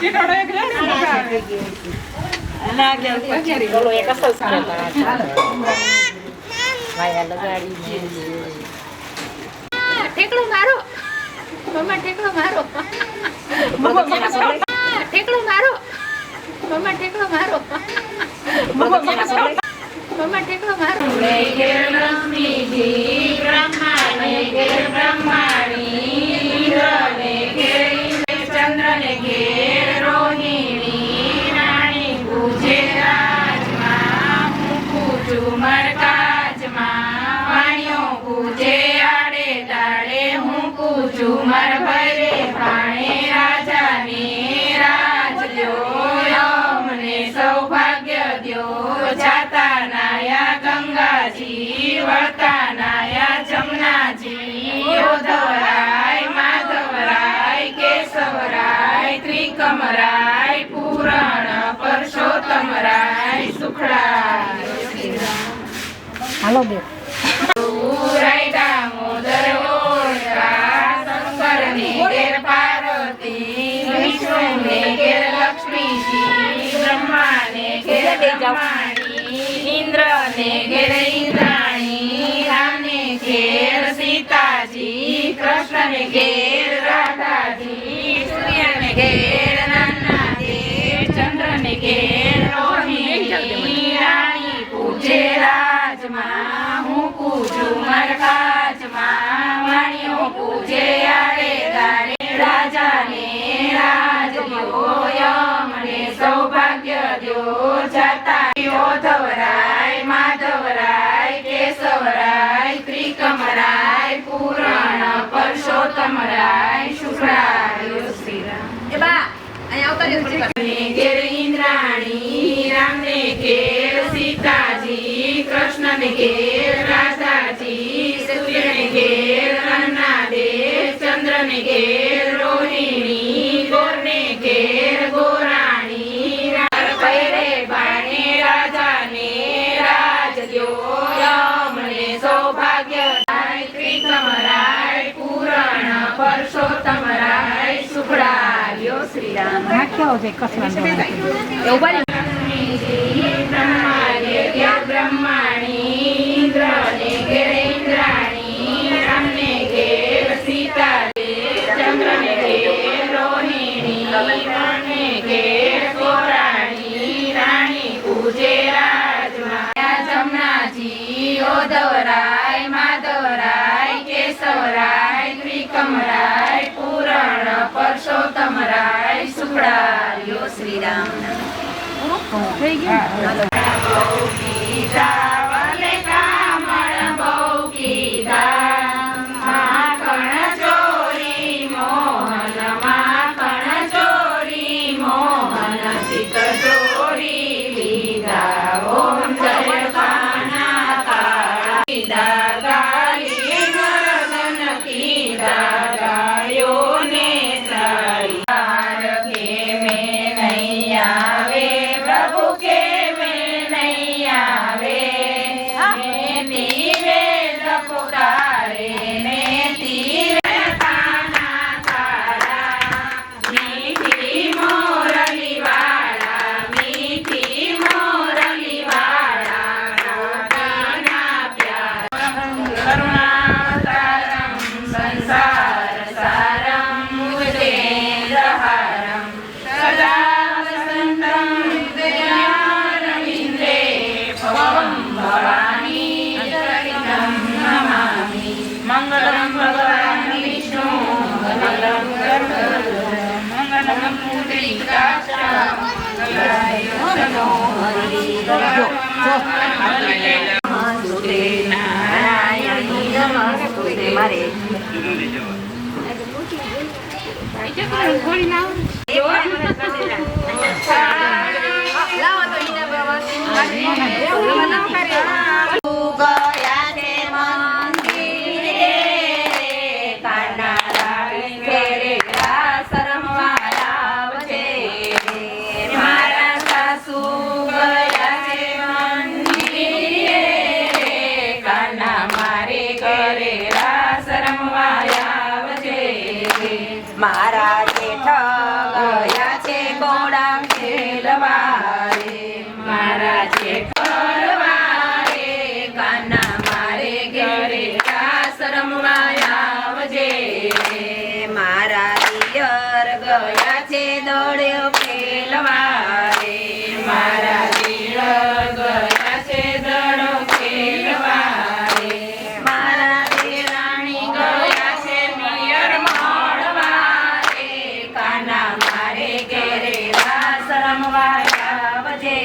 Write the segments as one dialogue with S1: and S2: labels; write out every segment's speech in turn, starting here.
S1: ઠેકડો મારો મમ્મા, ઠેકડો મારો ઠેકડો મારો મમ્મા, ઠેકડો મારો મમ્મા, ઠેકડો મારો. લક્ષ્મીજી બ્રહ્માને ઘેર બ્રહ્માણી, ઇન્દ્રને ઘેર ચંદ્રને ઘેર રોહિણી, રાણી પૂજે રાજમાં, હું પૂજું મરકાજમાં, વાણીઓ પૂજે આડે દાડે, હું પૂજું મર ભરે ભાણે, રાજાને રાજ દ્યો, મને સૌભાગ્ય દ્યો, જાતા નાયા ગંગાજી, વળતા નાયા જમનાજી, ઓધવરાય માધવરાય કેશવરાય ત્રિકમરાય, પૂરણ પરસોત્તમરાય સુખડાય. હાલો બે દામોદર ઓળખા, શંકરને ઘેર પાર્વતી, વિષ્ણુને ઘેર લક્ષ્મીજી, બ્રહ્માને ઘેર બ્રહ્માણી, ઇન્દ્રને ઘેર ઇન્દ્રાણી, રામને ઘેર સીતાજી, કૃષ્ણને ઘેર રાધાજી, સૂર્યને ઘેર નન્નાદેવ, ચંદ્રને ઘેર રોહિણી, રાણી પૂજે રાજમાં, હું પૂજું મરકાજમાં, વાણીઓ પૂજે આડે દાડે, રાજાને રાજ દ્યો, મને સૌભાગ્ય દ્યો, જાતા ઓધવરાય માધવરાય કેશવરાય ત્રિકમરાય, પૂરણ પરસોત્તમરાય શુક્રાય. ઘેર ઇન્દ્રાણી, રામને ઘેર સીતાજી, કૃષ્ણને ઘેર રાધાજી, સૂર્યને ઘેર નન્નાદેવ, ચંદ્રને ઘેર રોહિણી, ગોરને ઘેર ગોરાણી, ભૈરે બાણે રાજાને રાજ દ્યો, મને સૌભાગ્ય ત્રિકમરાય, પૂરણ પરસોત્તમરાય સુખડાયો. શ્રી રામ. બ્રહ્માણી, ઇન્દ્રને ઘેર ઇન્દ્રાણી, રામને ઘેર સીતાદેવ, ચંદ્રને ઘેર રોહિણી, રામને ઘેર ગોરાણી, રાણી પૂજે રાજમાં, જમનાજી, ઓધવરાય માધવરાય કેશવરાય ત્રિકમરાય, પૂરણ પરસોત્તમરાય સુખડાયો. શ્રી રામ. થઈ ગયું. વલે કામણ બહુ કીધા, માખણ ચોરી મોહન, માખણ ચોરી મોહન, સિક ચોરી લીધા, ઓમ જય કાના કાળા કીધા, ગાલી નરદન કીધા, ગાયોને સારી કે મેં નહીં આવે, પ્રભુ કે મેં નહીં આવે, મેં વેદ પુકારે ને તીરે કાના કાળા, મીઠી મોરલી વાળા, મીઠી મોરલી વાળા, રાધાના પ્યાર કરુણાવતારમ સંસાર સારમ મુજેન્દ્રહારમ, સદા વસંતમ દયારવિંદે, ભવમ ભવાની ચરિતમ નમામિ, મંગલમ ભગવાન વિષ્ણુ, મંગલમ ગરુડધ્વજ, મંગલમ પુંડરીકાક્ષ, મંગલાય તનો હરિ. નમસ્તે નારાયણી નમસ્તે. મારે મારા સાસુ ગયા છે મંદિરે, કાના મારે ઘરે રાસ રમવા આવજે, મારા જેઠ
S2: ખેલવારે મારા જેઠરવારે કાના મારે ઘેરે રાસ રમવા આવજે મારા દિયર ગયા છે દોડ્યો ખેલવારે મારા દિયર ગયા છે દડો ખેલવારે મારા દેરાણી ગયા છે પિયર મળવારે કાના મારે ઘેરે રાસ રમવા આવજે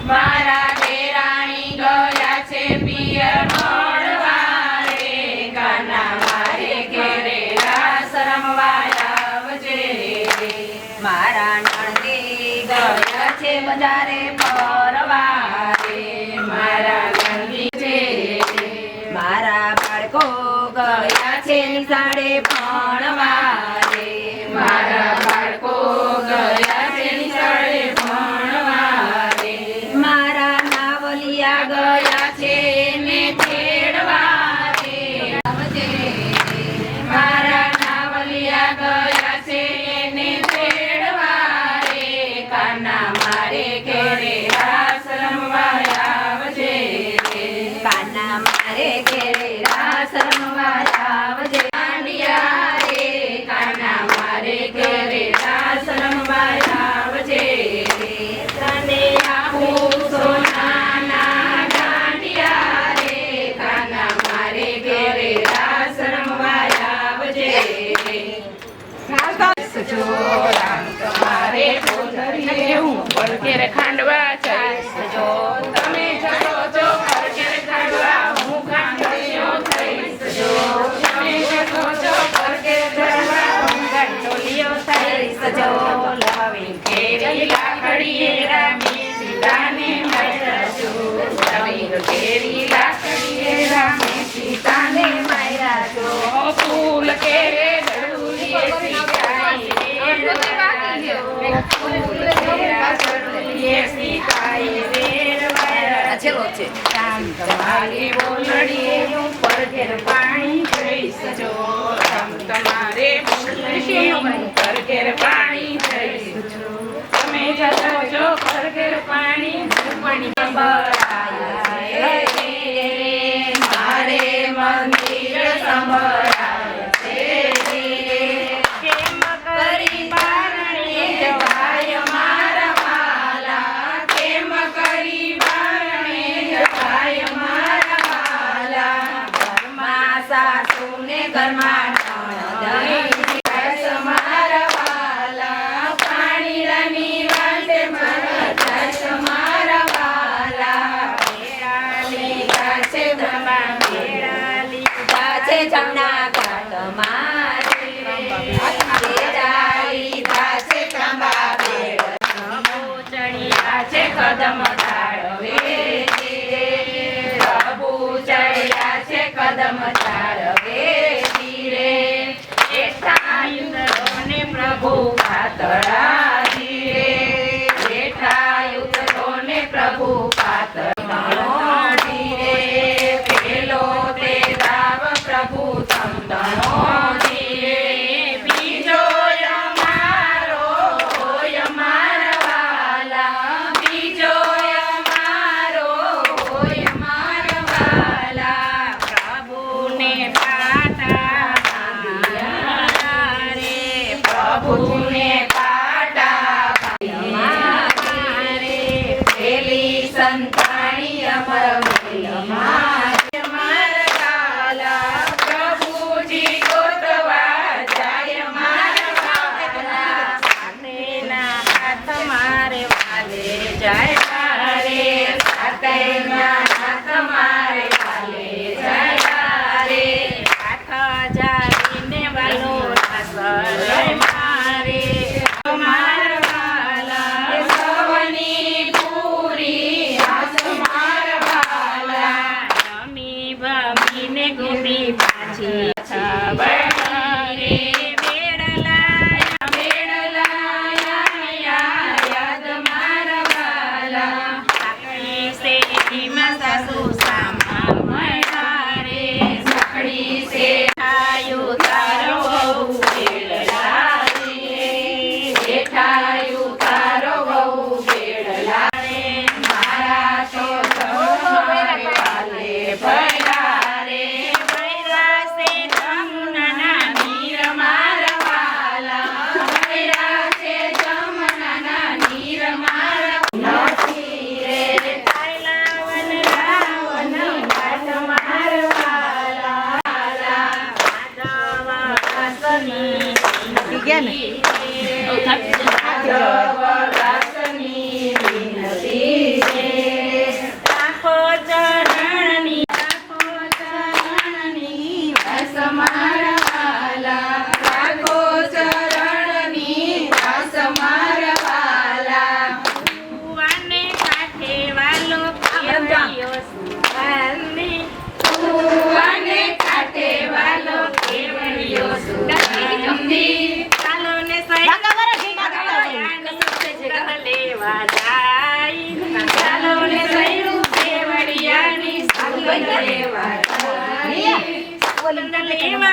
S2: મારા દેરાણી ગયા છે પિયર મળવારે કાના મારે ઘેરે રાસ રમવા આવજે મારા નણંદી ગયા છે બજારે ફરવારે મારા નણંદી છે મારા બાળકો ગયા છે નિશાળે ભણવારે મારા બાળકો ગયા છે નિશાળે ભણવારે મારા નાવલિયા ગયા છે ને તેડવારે આવજે મારા નાવલિયા ગયા છે ને તેડવારે કાના મારે ઘેરે રાસ રમવા આવજે કાના મારે ઘેરે રાસ રમવા આવજે દાંડિયા રે કાના મારે ઘેરે રાસ રમવા આવજે તને આપું સોનાના દાંડિયા રે કાના મારે ઘેરે રાસ રમવા આવજે તમારે ઘેર ખાંડવા જઈશ જો તમે જશો જો ઘેર ખાંડવા હું ખાંડણીઓ થઈશ જો તમે જશો જો ઘેર ખાંડવા હું ગંડોલીઓ થઈશ જો લવી કેરી લાકડીએ રામી સીતાને માર્યા છો લવી કેરી લાકડીએ રામી સીતાને માર્યા છો ફૂલ કેરે ગળુલીએ સીતાઈ તમારી બોલડીએ ઉપર ઘેર પાણી જઈશ જો તમારે ઉપર ઘેર પાણી જઈશ જો તમે જશો જો ઘેર પાણી સંભળાય મારે મંદિર સંભળાય કેમ કરી બારણે જવાય મારા વાલા કેમ કરી બારણે જવાય મારા વાલા ઘરમાં સાસુને ઘરમાં નણંદ મારા વાલા પાણી રમી વાંટે મારા દાસ મારા વાલા મેળાલી ગાছে બ્રહ્મા મેળાલી ગાছে જમના ઘાટ મારે કદમ તારવે પ્રભુ ચડ્યા છે કદમ તારવે ધીરે બેઠા યુદ્ધોને પ્રભુ પાતળા ધીરે બેઠા યુદ્ધોને પ્રભુ પાતળા ધીરે પેલો તે દાવ પ્રભુ તમતણો ધીરે બીજો અમારો મારા વાલા બીજો અમારો મારા વાલા પ્રભુને પાટા રે પ્રભુને પાટા રે પેલી સંતાણી અમર પ્રભુજી ગોતવા જાય મારા હાથ મારે વાલે જાય રે સાતેના હાથ મારે વાલે જાય રે હાથ જાઈને વાલો રાસ મારે મારા વાલા સવની પૂરી હાથ મારા વાલા નમી ભમીને ગુમી પાછી બેડલા યાદ મારા વાલા વ્રજવરાસની વિનતી છે. રાખો ચરણની વાસ મારા વાલા. રાખો ચરણની વાસ મારા વાલા. કુવાને કાંઠે વાલો કેવડિયો સુગંધી. કુવાને કાંઠે વાલો કેવડિયો સુગંધી. ચાલો ને લેવા જાય. ચાલો ને કેવડિયાની સુગંધ લેવા જાય. સુગંધ લેવા